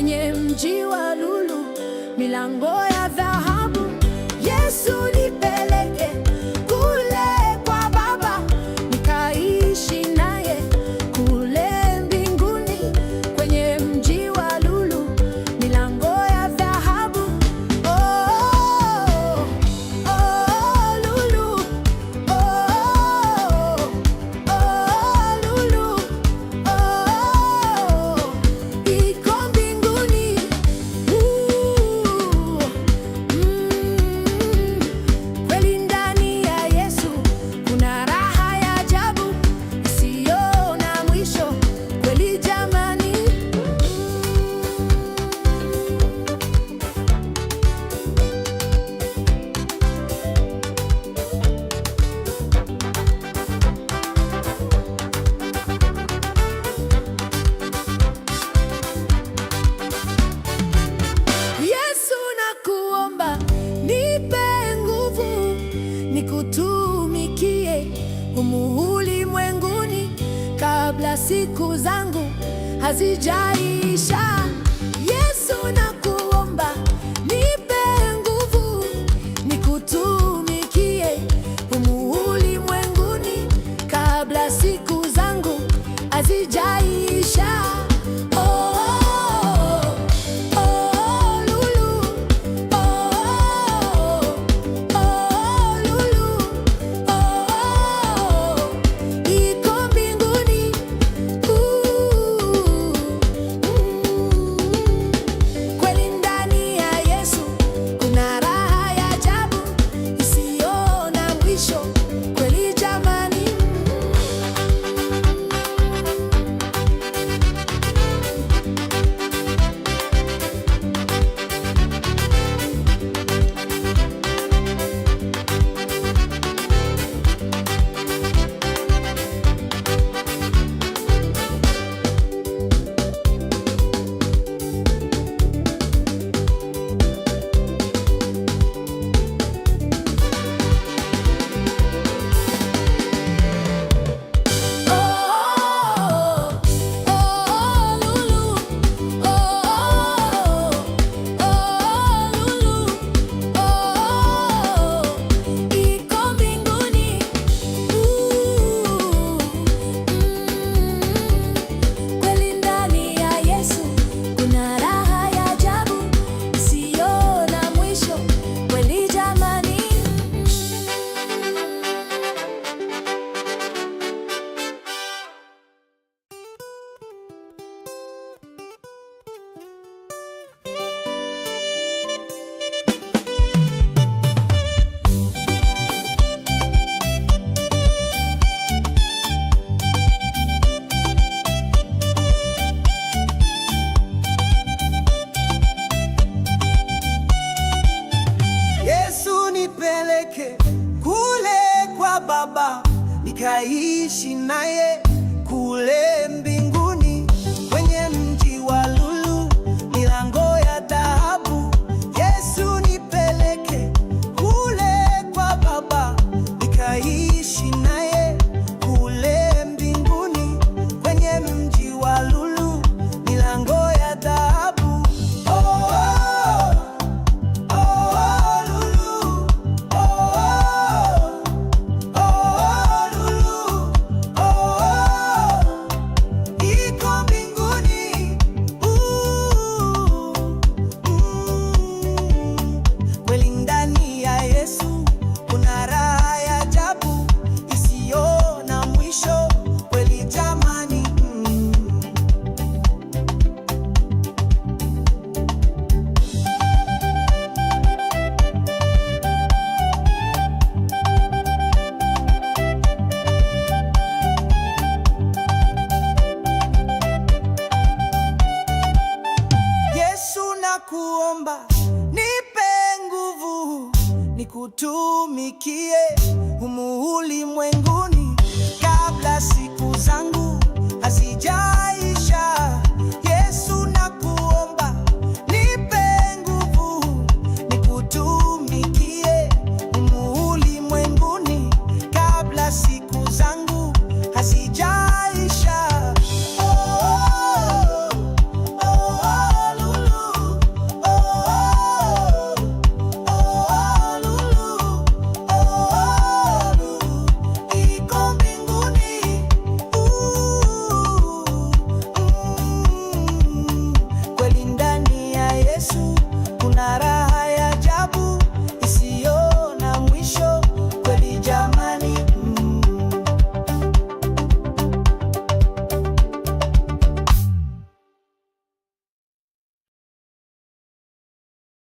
kwenye mji wa lulu, milango ya dhahabu. Yesu nipeleke kule kwa Baba, nikaishi naye kule mbinguni, kwenye mji wa lulu, milango ya dhahabu. Oh, oh, lulu. Oh, oh, lulu. Oh, iko mbinguni. Kweli ndani ya Yesu kuna raha ya ajabu isiyo na mwisho. Kweli jamani. Yesu nakuomba, nipe nguvu nikutumikie humu ulimwenguni, kabla siku zangu hazijaisha. Yesu nakuomba, nipe nguvu nikutumikie humu ulimwenguni, kabla siku zangu hazijaisha. Kule kwa Baba, nikaishi naye kule mbinguni, kwenye mji wa lulu, milango ya dhahabu. Yesu nipeleke kule kwa Baba, nikaishi naye kule mbinguni, kwenye mji wa lulu, milango ya dhahabu. Kuomba nipe nguvu nikutumikie humu ulimwenguni, kabla siku zangu hazijaisha. Yesu nakuomba, nipe nguvu nikutumikie humu ulimwenguni, kabla siku zangu hazijaisha. Oh, oh, oh, oh, kuna